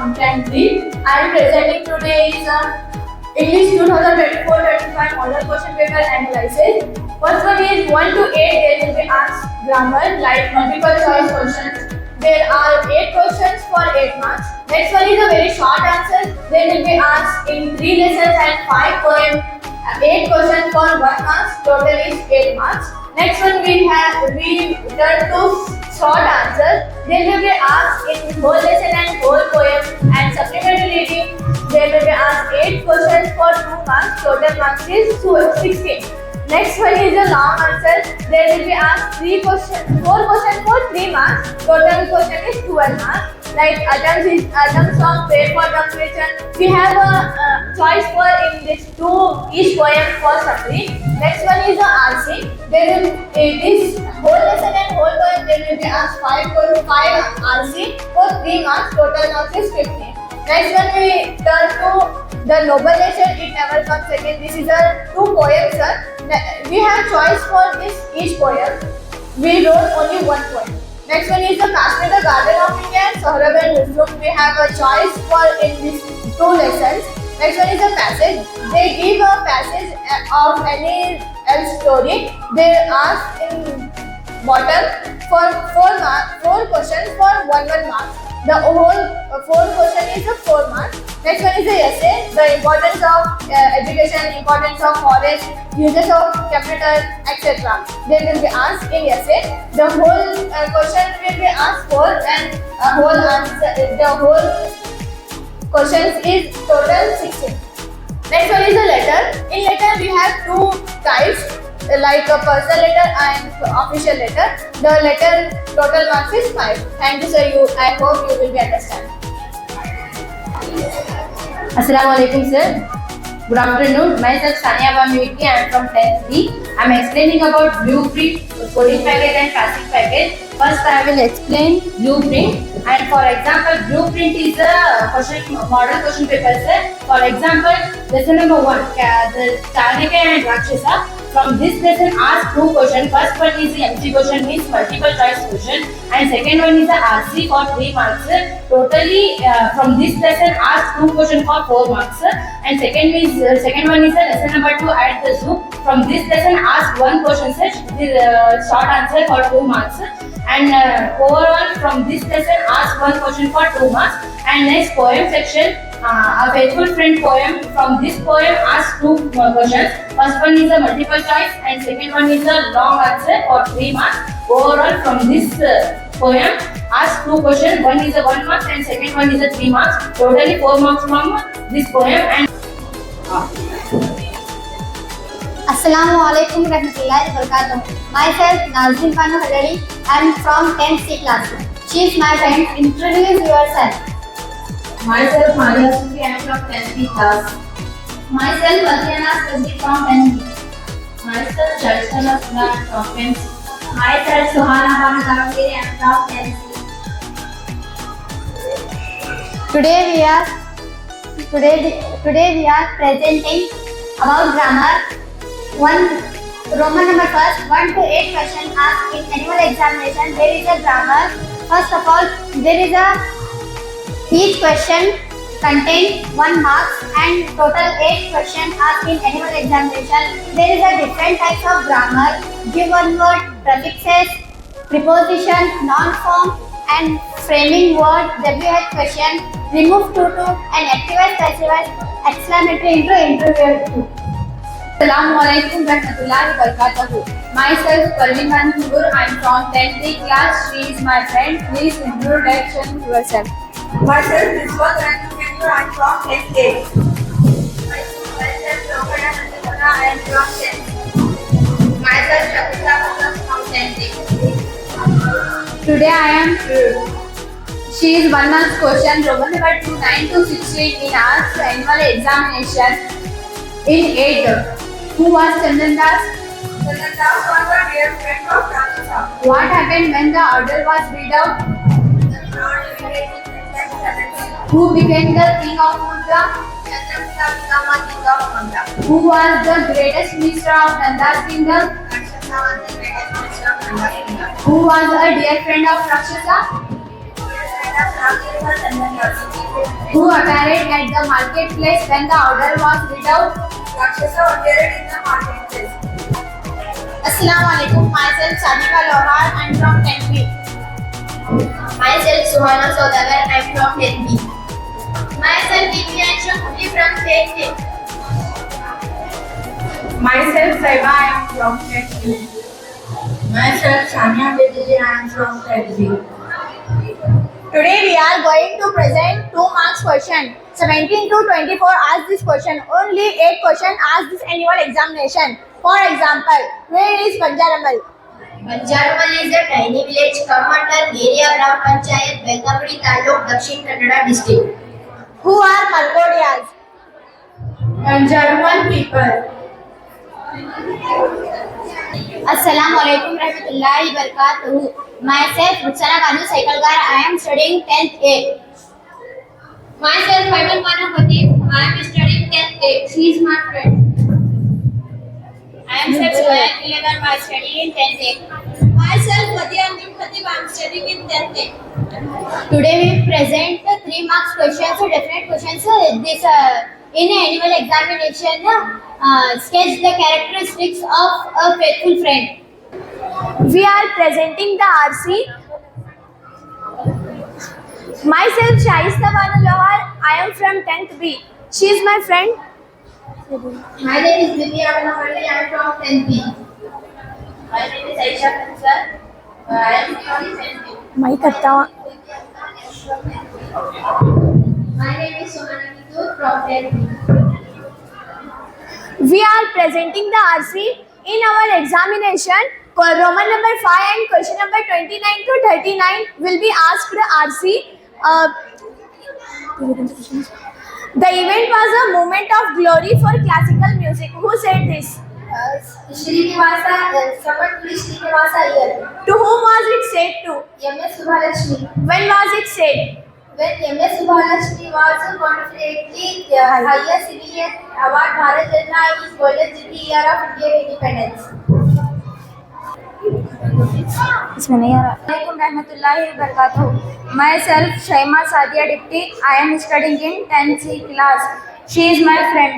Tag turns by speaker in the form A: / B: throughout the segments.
A: from 10th D. I am presenting today is English 2024-25 model question paper analysis. First one is 1 to 8. There will be asked grammar like multiple choice questions. There are 8 questions for 8 marks. Next one is a very short answer. They will be asked in 3 lessons and 5 poems. 8 questions for 1 marks. Total is 8 marks. Next one we turn to short answers. They will be asked in whole lesson and whole poem and supplementary reading. They will be asked 8 questions for 2 marks. Total marks is 16. Next one is a long answer. They will be asked 4 questions for 3 marks. Total question is 12 marks. Like Adam's song, Pray for Completion. We have a choice for in this each poem for summary. Next one is a RC. This whole lesson and whole poem they will be asked 5 RC for 3 marks. Total marks is 15. Next one we turn to the novelization. It never comes again. This is a 2 poems, sir. We have choice for this each poem. We wrote only 1 poem. Next one is the Kashmir, the Garden of India, and Sohrab and Huzur. We have a choice for in these 2 lessons. Next one is a passage. They give a passage of any else story. They ask in bottom for 4 questions for 1 mark. The whole 4 question is a 4 marks. Next one is the essay. The importance of education, importance of forest, uses of capital, etc. They will be asked in essay. The whole question will be asked for and whole answer. The whole questions is total 16. Next one is a letter. In letter we have 2 types, like a personal letter and official letter. The letter total marks is 5. Thank you, sir. I hope you will be understand.
B: Assalamualaikum, sir. Good afternoon. Myself Sania Bamiti. I am from 10th D. I am explaining about blueprint, coding package and classic package. First, I will explain blueprint. And for example, blueprint is a model question paper, sir. For example, lesson number 1, the Chanakya and Rakshasa. From this lesson, ask 2 questions. First one is the MC question, means multiple choice question, and second one is the RC for 3 marks. Totally, from this lesson, ask 2 questions for 4 marks. And second one is the lesson number 2, at the zoo. From this lesson, ask 1 question, short answer for 2 marks. And overall, from this lesson, ask 1 question for 2 marks. And next poem section, a faithful friend poem. From this poem, ask 2 questions. First one is a multiple choice and second one is a long answer for 3 marks. Overall, from this poem, ask 2 questions. One is a 1 mark and second one is a 3 marks. Totally 4 marks from this poem. And
C: Assalamualaikum warahmatullahi wabarakatuh. Myself Nazrin Banu Hadari. I am from 10th C class. She is my friend. Introduce yourself.
B: myself Maria Sufi. I am from 10th D class.
C: Myself Adriana Sazzi from 10th D.
B: Myself Charistana Suna from 10th C.
C: Myself Suhana Banu Davangiri. I am from 10th C. Today we are presenting about grammar. Roman number first, 1 to 8 questions asked in annual examination. There is a grammar. First of all, each question contains 1 mark and total 8 questions asked in annual examination. There is a different types of grammar: given word, prefixes, preposition, noun form, and framing word. WH question, remove to, and activate, passive, exclamatory into, interview.
B: Assalamualaikum warahmatullahi wabarakatuh. Myself Parveen Banu Hugur. I am from 10th D class. She is my friend. Please introduction yourself.
D: Myself Vishwa Ranju Pinto. I am from 10th A. Myself Lokana Nandana. I am from 10th. Myself Shakita Mutlam from 10th A.
B: Today I am. She is 1 mark question. Roman number 2, 9 to 16 in our annual examination. In 8. Who was Chandan Das?
D: Chandan Das was the dear friend of Rakshasa.
B: What happened when the order was read out? Who became the king of Mudra?
D: Chandragupta became the king of Mudra.
B: Who was the greatest minister of Nanda's kingdom?
D: Rakshasa was the greatest minister of Nanda's kingdom.
B: Who was a dear friend of Rakshasa?
D: Dear friend China Shravya was Sandhya.
C: Who appeared at the marketplace when the order was read out?
D: Rakshasa appeared in the marketplace.
C: Assalamu alaikum. Myself Sanika Lohar. I'm from 10th B.
B: Myself Suhana Saudagar, I am from 10th B.
C: Myself Divyanshu Kuti from 10th A.
A: Myself Saiba, I am from 10th B.
B: Myself Shania Bidili, I am from 10th B.
C: Today we are going to present 2 marks question. 17 to 24 ask this question. Only 8 question ask this annual examination. For example, where is Banjaramal?
B: Banjaramal is a tiny village come under area Gram Panchayat, Belgapudi Taluk, Dakshin Kannada district.
C: Who are Malgodias?
A: Banjaramal people.
C: Assalamu alaikum rahmatullahi barakatuhu. Myself Ruksana Kanu Saikalgar. I am studying 10th A.
B: Myself Faimal Manu Khatib, I am studying 10th A. She is my friend. I am Seth Soya Kilagar, I am studying in 10th A.
C: Myself Fatia Anjum Khatib. I am studying in 10th A. Today we present 3 marks questions, definite questions. This in annual examination, sketch the characteristics of a faithful friend. We are presenting the RC. Myself Shaista Banu Lohar. I am from 10th B. She is my friend.
B: My name is Divya Abhinavali, I am from 10th B. My name is Aisha Kansar, I am from 10th B.
C: मैं करता हूँ.
B: My name is Sohana Kitur from 10th B.
C: We are presenting the RC in our examination. Roman number 5 and question number 29 to 39 will be asked RC. The event was a moment of glory for classical music. Who said this?
B: Srinivasa, someone to Srinivasa here.
C: To whom was it said to?
B: M.S. Subbalakshmi.
C: When was it said?
B: When M.S. Subbalakshmi was conferred the highest civilian award Bharat Ratna is Golden Jubilee Year of Indian Independence.
C: इसमें नहीं आ रहा. Assalamualaikum rahmatullahi wabarakatuh. Myself Shaima Sadia Dipti. I am studying in 10th C class. She is my friend.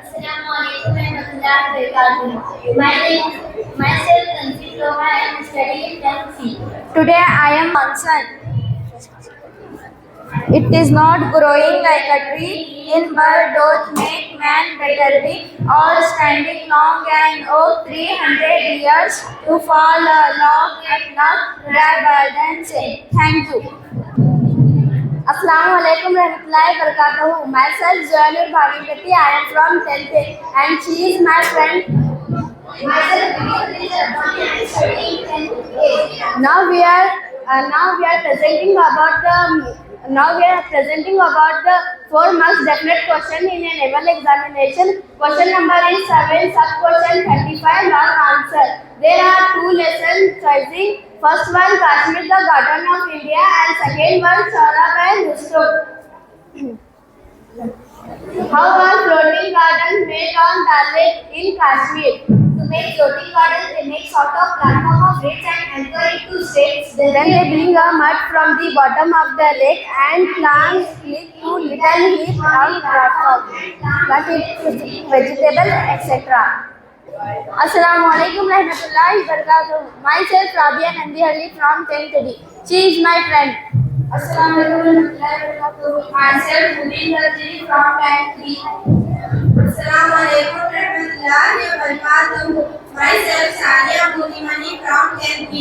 B: Assalamualaikum warahmatullahi wabarakatuh. My name is myself Tanzil Loha. I am studying in 10th C.
C: Today I am Mansan. It is not growing like a tree, in bird doth make man better be, or standing long and oak 300 years, to fall a log at last, rather than say. Thank you. Assalamu alaikum rahmatullahi wabarakatuh. Myself Zoyanur Bhavingati. I am from 10th A and she is my friend.
B: Myself I am studying 10th A.
C: Now we are presenting about the 4 marks definite question in a naval examination. Question number is 7, sub question 35, long answer. There are 2 lessons choosing. First one, Kashmir, the garden of India, and second one, Saurabh and Rustum. How are floating gardens made on Dal Lake in Kashmir?
B: To make floating gardens, they make sort of platform of bricks and anchor it to stakes.
C: Then they bring a mud from the bottom of the lake and plant it to little heap on platform. Plant it vegetable, etc. Assalamu alaikum rahmatullahi wabarakatuh. Myself Rabia Nandihalli from 10th D. She is my friend.
B: Assalamu alaikum warahmatullahi wabarakatuh. Myself Mubin Rajini from 10th B. Assalamu alaikum warahmatullahi wabarakatuh. Myself Sadia Budimani from 10th B.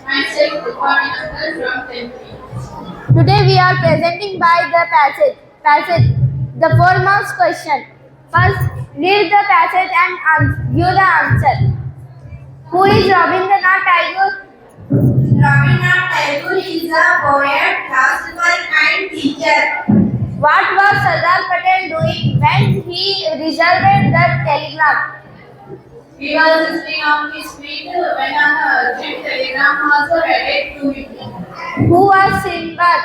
B: Myself Rupani Uncle from 10th B.
C: Today we are presenting by the passage. The 4 marks question. First, read the passage and give the answer. Who is Rabindranath Tagore?
B: Rabindranath Tagore is a poet, philosopher and teacher.
C: What was Sardar Patel doing when he received the telegram?
B: He was listening on his feet when an urgent telegram was read to him.
C: Who was Sinbad?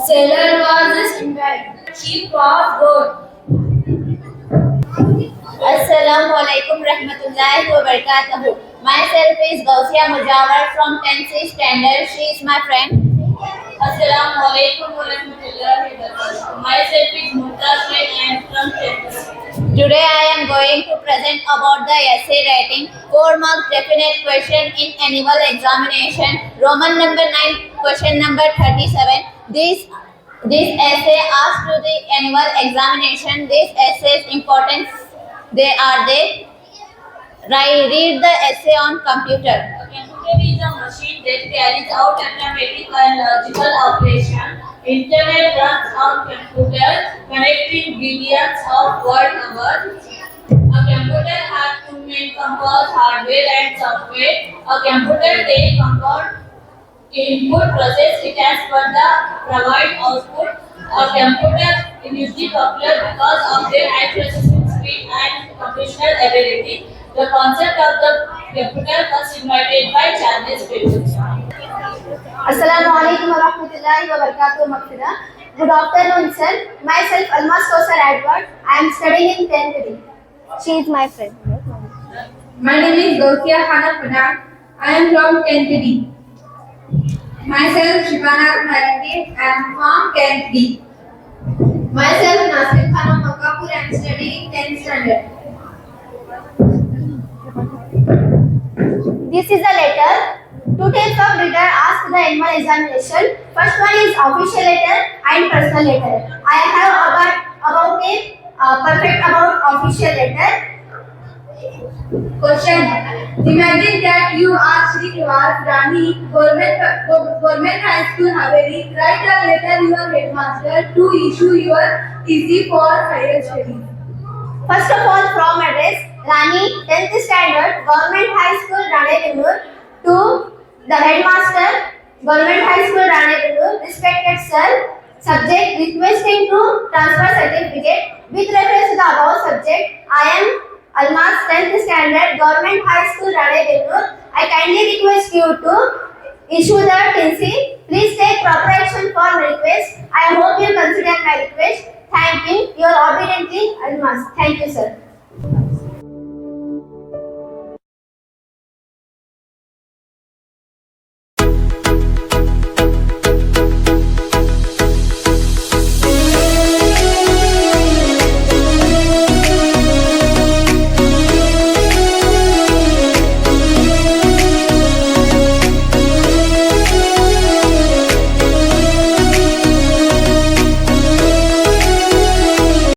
B: Sailor was Sinbad. Ship was goat.
C: Assalamu alaikum rahmatullahi wa barakatuh. Myself is Gausia Mujawar from 10th C standard. She is my friend.
A: Assalamu alaikum wa rahmatullahi wa barakatuh. Myself is Mumtaz Sheikh. I am from 10th.
C: Today I am going to present about the essay writing. 4 marks definite question in annual examination. Roman number 9, question number 37. This essay asked to the annual examination. This essay's importance. Read the essay on computer.
A: A computer is a machine that carries out arithmetic and logical operation. Internet runs on computer, connecting billions of words. A computer has two main components, hardware and software. A computer takes compound input, process it as per the provide output. A computer is usually popular because of their high processing speed and computational ability. The concept of the computer was invented by Charles Babbage.
C: Assalamu alaikum wa rahmatullahi wa barakatuh, Maghfirah. Good afternoon, sir. Myself, Almas Kosar Edward. I am studying in 10th D. She is my friend.
B: My name is Gausia Hana Panak. I am from 10th D. Myself, Shivana Bharati. I am from 10th D. Myself, Nasir Khanam Makapur. I am studying 10th standard.
C: This is a letter. 2 types of letter asked the annual examination. First one is official letter and personal letter. I have about perfect about official letter.
B: Question. Imagine that you are Sri Nivas Rani, Government High School, Haveri. Write a letter your headmaster to issue your TC for higher studies.
C: First of all, from address Rani, 10th standard, Government High School, Ranebennur, to the headmaster, Government High School, Ranebennur. Respected sir, subject requesting to transfer certificate. With reference to the above subject, I am Almas, 10th standard, Government High School, Ranebennur. I kindly request you to issue the TC. Please take proper action for my request. I hope you consider my request. Thank you. Your obediently, Almas. Thank you, sir.